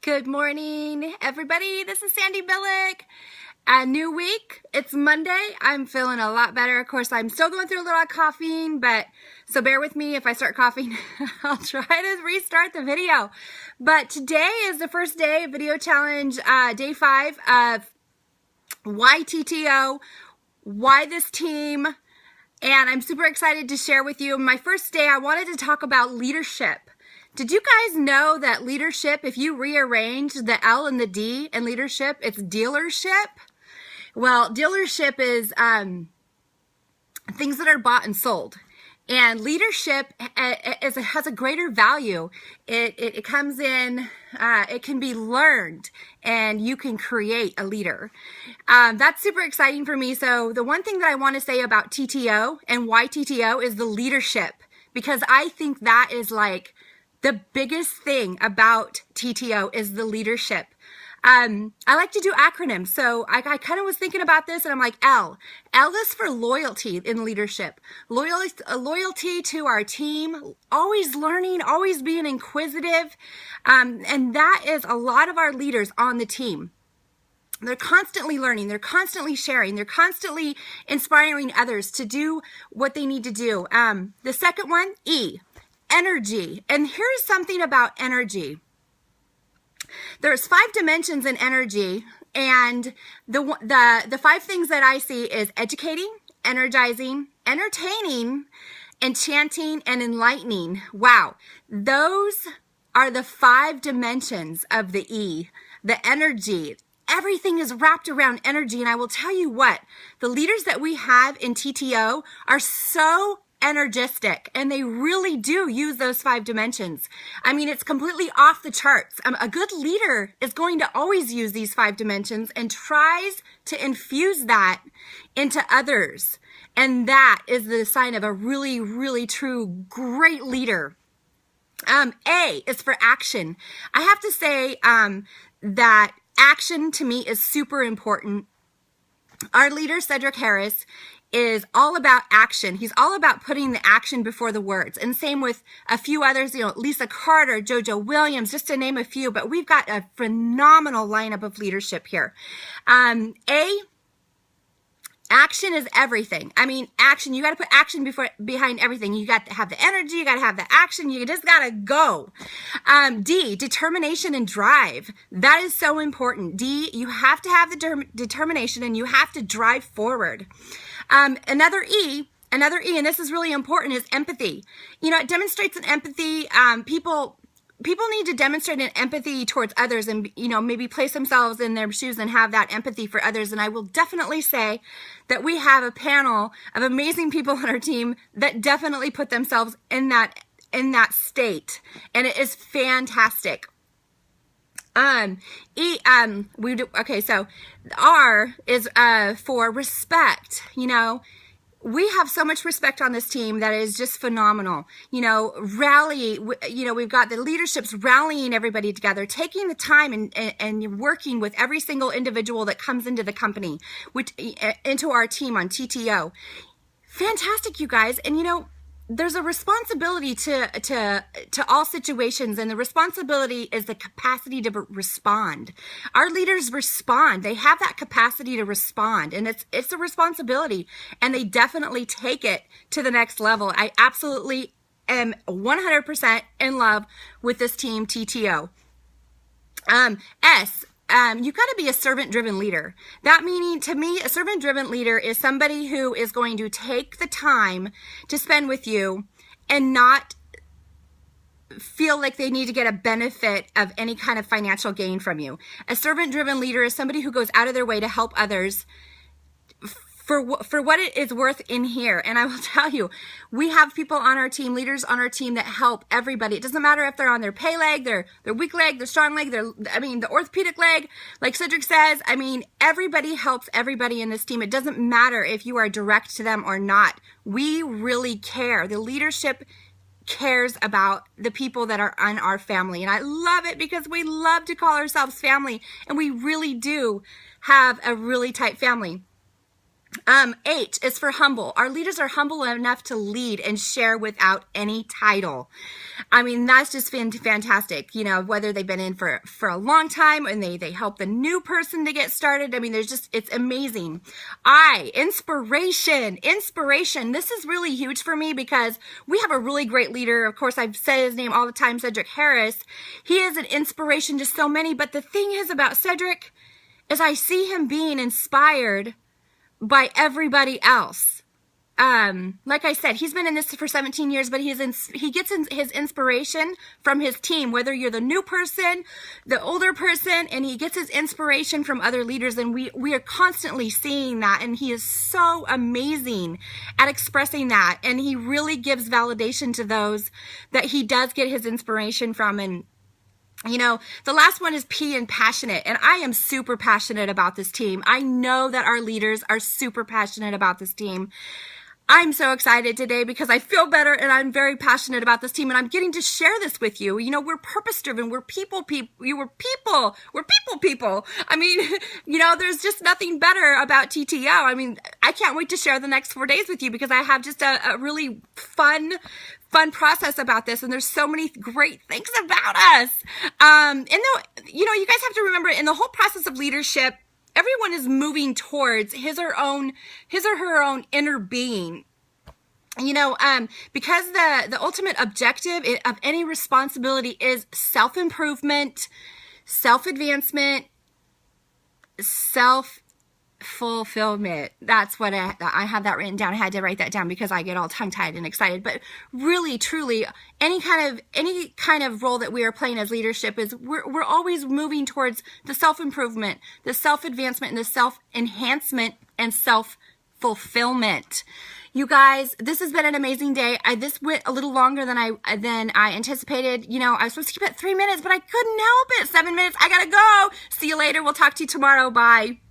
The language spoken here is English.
Good morning, everybody. This is Sandy Billick. A new week. It's Monday. I'm feeling a lot better. Of course, I'm still going through a little coughing, but so bear with me if I start coughing. I'll try to restart the video. But today is the first day of video challenge, day 5 of why TTO, why this team, and I'm super excited to share with you. My first day, I wanted to talk about leadership. Did you guys know that leadership, if you rearrange the L and the D in leadership, it's dealership? Well, dealership is things that are bought and sold. And leadership has a greater value. It comes in, it can be learned, and you can create a leader. That's super exciting for me. So the one thing that I want to say about TTO and why TTO is the leadership, because I think that is like the biggest thing about TTO is the leadership. I like to do acronyms. So I kind of was thinking about this and I'm like, L. L is for loyalty in leadership. Loyalty to our team, always learning, always being inquisitive. And that is a lot of our leaders on the team. They're constantly learning, they're constantly sharing, they're constantly inspiring others to do what they need to do. The second one, E, energy. And here's something about energy. There's 5 dimensions in energy, and the 5 things that I see is educating, energizing, entertaining, enchanting, and enlightening. Wow, those are the 5 dimensions of the E, the energy. Everything is wrapped around energy, and I will tell you what, the leaders that we have in TTO are so energistic, and they really do use those 5 dimensions. I mean, it's completely off the charts. A good leader is going to always use these 5 dimensions and tries to infuse that into others. And that is the sign of a really, really true, great leader. A is for action. I have to say that action to me is super important. Our leader, Cedric Harris, is all about action. He's all about putting the action before the words. And same with a few others, Lisa Carter, JoJo Williams, just to name a few, but we've got a phenomenal lineup of leadership here. Action is everything. I mean, action, you got to put action behind everything. You got to have the energy, you got to have the action, you just got to go. D, determination and drive. That is so important. D, you have to have the determination and you have to drive forward. Another E, and this is really important, is empathy. It demonstrates an empathy. People need to demonstrate an empathy towards others and, maybe place themselves in their shoes and have that empathy for others. And I will definitely say that we have a panel of amazing people on our team that definitely put themselves in that state. And it is fantastic. Okay, so R is for respect. We have so much respect on this team that is just phenomenal. Rally, we've got the leadership's rallying everybody together, taking the time and working with every single individual that comes into the company, into our team on TTO. Fantastic, you guys. And there's a responsibility to all situations, and the responsibility is the capacity to respond. Our leaders respond. They have that capacity to respond, and it's a responsibility, and they definitely take it to the next level. I absolutely am 100% in love with this team, TTO. S. You've got to be a servant-driven leader. That meaning, to me, a servant-driven leader is somebody who is going to take the time to spend with you and not feel like they need to get a benefit of any kind of financial gain from you. A servant-driven leader is somebody who goes out of their way to help others for what it is worth in here. And I will tell you, we have people on our team, leaders on our team, that help everybody. It doesn't matter if they're on their pay leg, their weak leg, their strong leg, the orthopedic leg, like Cedric says. Everybody helps everybody in this team. It doesn't matter if you are direct to them or not. We really care. The leadership cares about the people that are on our family. And I love it because we love to call ourselves family, and we really do have a really tight family. H is for humble. Our leaders are humble enough to lead and share without any title. I mean, that's just fantastic. You know, whether they've been in for a long time and they help the new person to get started. I mean, it's amazing. I, inspiration. This is really huge for me because we have a really great leader. Of course, I've said his name all the time, Cedric Harris. He is an inspiration to so many. But the thing is about Cedric is I see him being inspired by everybody else. Like I said, he's been in this for 17 years, but he gets his inspiration from his team, whether you're the new person, the older person, and he gets his inspiration from other leaders, and we are constantly seeing that, and he is so amazing at expressing that, and he really gives validation to those that he does get his inspiration from. And you know, the last one is P in passionate, and I am super passionate about this team. I know that our leaders are super passionate about this team. I'm so excited today because I feel better and I'm very passionate about this team, and I'm getting to share this with you. You know, we're purpose driven. We're people. We're people. I mean, you know, there's just nothing better about TTO. I mean, I can't wait to share the next 4 days with you because I have just a really fun process about this, and there's so many great things about us. And though, you know, you guys have to remember, in the whole process of leadership, everyone is moving towards his or her own inner being. You know, because the ultimate objective of any responsibility is self-improvement, self-advancement, self-fulfillment. That's what I have that written down. I had to write that down because I get all tongue-tied and excited. But really, truly, any kind of role that we are playing as leadership is we're always moving towards the self-improvement, the self-advancement, and the self-enhancement and self-fulfillment. You guys, this has been an amazing day. This went a little longer than I anticipated. You know, I was supposed to keep it 3 minutes, but I couldn't help it. 7 minutes. I gotta go. See you later. We'll talk to you tomorrow. Bye.